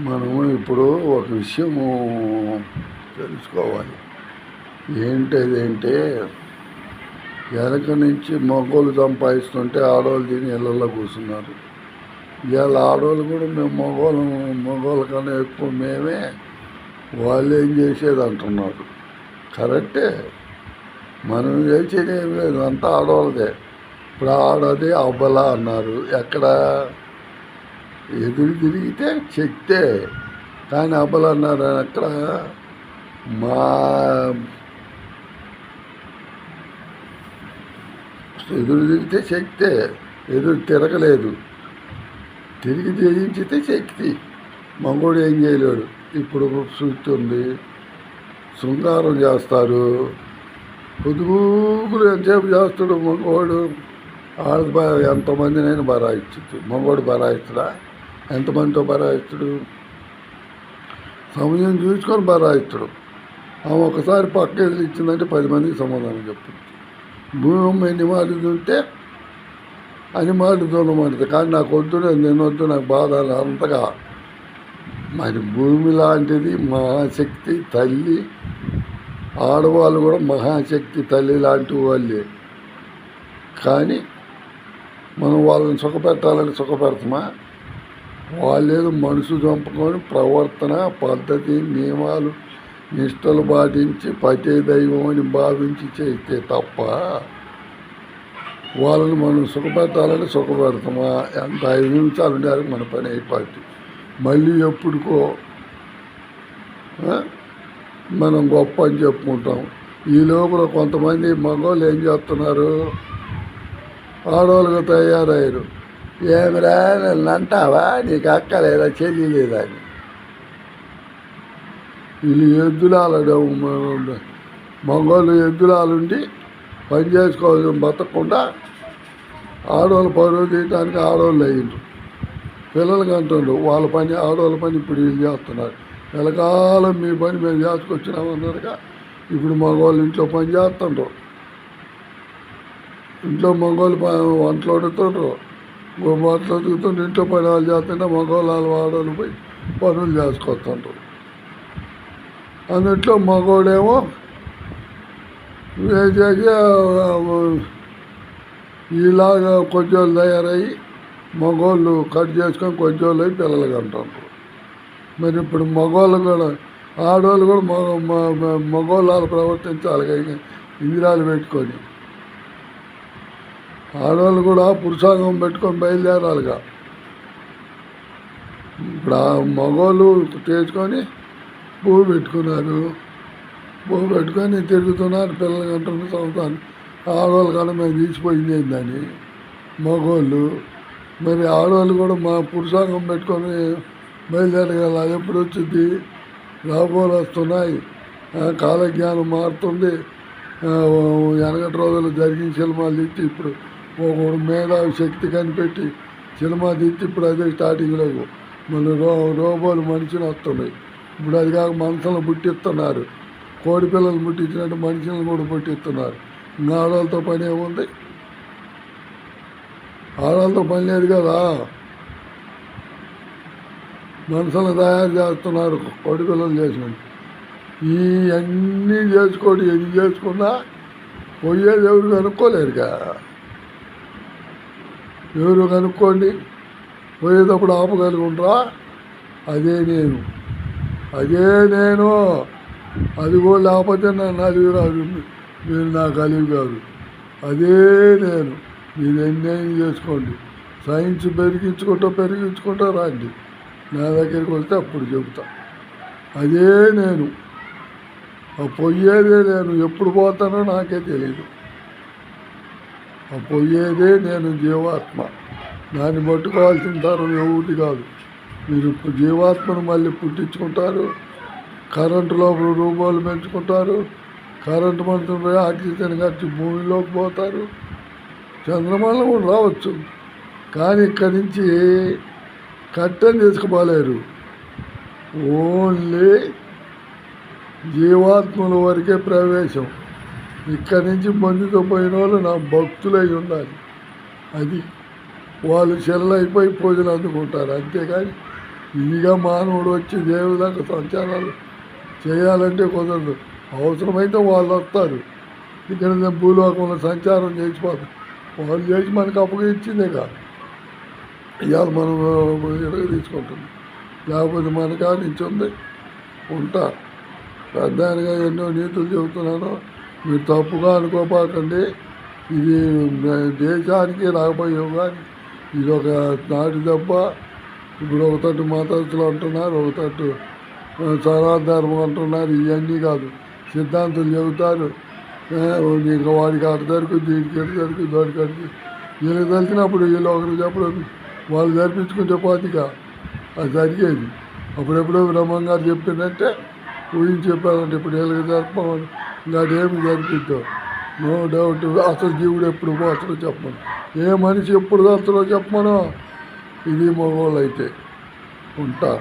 మనము ఇప్పుడు ఒక విషయము తెలుసుకోవాలి. ఏంటంటే వెనక నుంచి మగవాళ్ళు సంపాదిస్తుంటే ఆడవాళ్ళు తిని ఇళ్ళల్లో కూర్చున్నారు. ఇవాళ ఆడవాళ్ళు కూడా మేము మగవాళ్ళ కన్నా ఎక్కువ మేమే, వాళ్ళు ఏం చేసేది అంటున్నారు. కరెక్టే, మనం చేసేది ఏం లేదు, అంతా ఆడవాళ్ళదే. ఇప్పుడు ఆడది అవ్వలా అన్నారు. ఎక్కడ ఎదురు తిరిగితే చెక్తే, కానీ అబ్బలు అన్నారు అక్కడ. మా ఎదురు తిరిగితే చెక్తే, ఎదురు తిరగలేదు, తిరిగి జయించితే శక్తి. మగోడు ఏం చేయలేడు. ఇప్పుడు చూస్తుంది, శృంగారం చేస్తారు, పొదుగులు ఎంతసేపు చేస్తాడు మగవాడు. ఆడ ఎంతమందినైనా బరాయిచ్చు, మగవాడు బరాయిస్తుడా? ఎంతమందితో బరాయిస్తుడు? సమయం చూసుకొని బరాయిస్తుడు. ఆమె ఒకసారి పక్క ఎదురు ఇచ్చిందంటే 10 మందికి సమాధానం చెప్తుంది. భూమి ఎన్ని మాటలు ఉంటే అన్ని మాటలు దూరమంటుంది. కానీ నాకు వద్దు, నేను వద్దు, నాకు బాధ అంతగా. మరి భూమి లాంటిది మహాశక్తి తల్లి. ఆడవాళ్ళు కూడా మహాశక్తి తల్లి లాంటి వాళ్ళే. కానీ మనం వాళ్ళని సుఖపెట్టాలని సుఖపెడతామా? వాళ్ళేదో మనసు చంపుకొని ప్రవర్తన పద్ధతి నియమాలు నిష్టలు పాటించి పతే దైవం అని భావించి చేస్తే తప్ప వాళ్ళని మనం సుఖపెట్టాలని సుఖపెడతామా? ఎంత 5 నిమిషాలు ఉండాలి మన పని అయిపోద్ది. మళ్ళీ ఎప్పుడుకో మనం గొప్ప అని చెప్పుకుంటాం. ఈ లోపల కొంతమంది మగవాళ్ళు ఏం చేస్తున్నారు, ఆడవాళ్ళుగా తయారయ్యారు. ఏమిరా నన్ను అంటావా, నీకు అక్క లేదా చెల్లి లేదా అని. వీళ్ళు ఎద్దులాలు, మగవాళ్ళు ఎద్దులాలుండి పని చేసుకోవాలని బతకకుండా ఆడవాళ్ళు పరువు తీయటానికి ఆడవాళ్ళు అయ్యిండ్రు. పిల్లలకి అంటుండ్రు వాళ్ళ పని, ఆడవాళ్ళ పని ఇప్పుడు వీళ్ళు చేస్తున్నారు. ఎలకాలం మీ పని మేము చేసుకొచ్చినామన్నారుగా. ఇప్పుడు మగవాళ్ళు ఇంట్లో పని చేస్తుండ్రు. ఇంట్లో మగవాళ్ళు వంటలు వండుతుండ్రు, బట్టలు ఉతుకుతుండ్రు, ఇంట్లో పని వాళ్ళు చేస్తుంటే మగవాళ్ళు ఆడవాళ్ళు పోయి పనులు చేసుకొస్తుండ్రు. అందుట్లో మగవాడేమో చేసి ఇలాగా కొంచెం తయారయ్యి మగవాళ్ళు కట్ చేసుకొని కొంచెం అయ్యి పిల్లలకి అంటుండ్రు. మరి ఇప్పుడు మగవాళ్ళు కూడా, ఆడవాళ్ళు కూడా మగవాళ్ళు ప్రవర్తించాలి. ఇందిరాలు పెట్టుకొని ఆడవాళ్ళు కూడా పురుషాంగం పెట్టుకొని బయలుదేరాలిగా. ఇప్పుడు ఆ మగవాళ్ళు చేసుకొని పువ్వు పెట్టుకున్నారు, పువ్వు పెట్టుకొని తిరుగుతున్నారు, పిల్లలకి అంటున్న సంవత్సరాలు. ఆడవాళ్ళు కూడా మేము తీసిపోయింది ఏందని మగవాళ్ళు. మరి ఆడవాళ్ళు కూడా మా పురుషాంగం పెట్టుకొని బయలుదేరగల. అది ఎప్పుడు వచ్చింది? రాబోలు వస్తున్నాయి, కాలజ్ఞానం మారుతుంది. వెనకటి రోజులు జరిగిన సినిమాలు తీసి ఇప్పుడు ఒకడు మేధావి శక్తి కనిపెట్టి సినిమా తీసి ఇప్పుడు అదే స్టార్టింగ్లో మళ్ళీ రోబోలు మనిషిని వస్తున్నాయి. ఇప్పుడు అది కాక మనుషులను పుట్టిస్తున్నారు. కోడి పిల్లలు పుట్టించినట్టు మనుషులను కూడా పుట్టిస్తున్నారు. ఇంకా ఆడవాళ్ళతో పని ఏముంది? ఆడవాళ్ళతో పని లేదు కదా. మనుషులను తయారు చేస్తున్నారు కోడి పిల్లలు చేసినట్టు. ఇవన్నీ చేసుకోండి, ఎన్ని చేసుకున్నా పోయేది ఎవరు కనుక్కోలేరుగా. ఎవరు కనుక్కోండి, పోయేటప్పుడు ఆపగలుగుంటారా? అదే నేను అది కూడా లేకపోతే నన్ను అలివి కాదు, మీరు నాకు అలివి కాదు. అదే నేను. మీరు ఎన్నేం చేసుకోండి, సైన్స్ పెరిగించుకుంటా రండి. నా దగ్గరికి వస్తే అప్పుడు చెబుతా. అదే నేను, ఆ పోయేదే నేను. ఎప్పుడు పోతానో నాకే తెలియదు. ఆ పోయేదే నేను, జీవాత్మ. దాన్ని పట్టుకోవాల్సిన తరం ఎవరి కాదు. మీరు జీవాత్మను మళ్ళీ పుట్టించుకుంటారు, కరెంటు లోపల రూపాయలు పెంచుకుంటారు, కరెంటు మంత్రం పోయి ఆక్సిజన్ కట్టి భూమిలోకి పోతారు, చంద్రమండలం కూడా రావచ్చు. కానీ ఇక్కడి నుంచి కట్టని తీసుకుపోలేరు. ఓన్లీ జీవాత్మల వరకే ప్రవేశం. ఇక్కడి నుంచి మందితో పోయిన వాళ్ళు నా భక్తులై ఉండాలి. అది వాళ్ళు చెల్లైపోయి పూజలు అందుకుంటారు. అంతేకాని ఇదిగా మానవుడు వచ్చి దేవుదాకా సంచారాలు చేయాలంటే కుదరదు. అవసరమైతే వాళ్ళు వస్తారు. ఇక్కడ భూలోకంలో సంచారం చేసిపోతారు. వాళ్ళు చేసి మనకు అప్పగించిందేగా ఇవాళ మనం ఎరగ తీసుకుంటుంది. లేకపోతే మనకా నుంచి ఉంది ఉంటా. పెద్దగా ఎన్నో నీతులు చెబుతున్నాను, మీరు తప్పుగా అనుకోపాకండి. ఇది దేశానికి రాబోయే యుగానికి ఇది ఒక నాటి దెబ్బ. ఇప్పుడు ఒక తట్టు మతస్థులు అంటున్నారు, ఒక తట్టు సనాతనం అంటున్నారు. ఇవన్నీ కాదు, సిద్ధాంతులు చెబుతారు. నీకు వాడికి అటు దొరికి, దీనికి ఎటు దొరికి, దోడికి అడిగి వీళ్ళకి తెలిసినప్పుడు వీళ్ళు ఒకరు చెప్పడం వాళ్ళు జరిపించుకుంటే పోతిగా అది జరిగేది. అప్పుడెప్పుడో బ్రహ్మం గారు చెప్పిందంటే ఊహించి చెప్పారంటే ఇప్పుడు వీళ్ళకి జరపమని ఇంకా అదేమి జరిపిద్దాం. No doubt. అసలు జీవుడు ఎప్పుడు పోతాడో చెప్పమను, ఏ మనిషి ఎప్పుడు దొరుకుతాడో చెప్పమను. ఇది మగవాళ్ళు అయితే ఉంటా.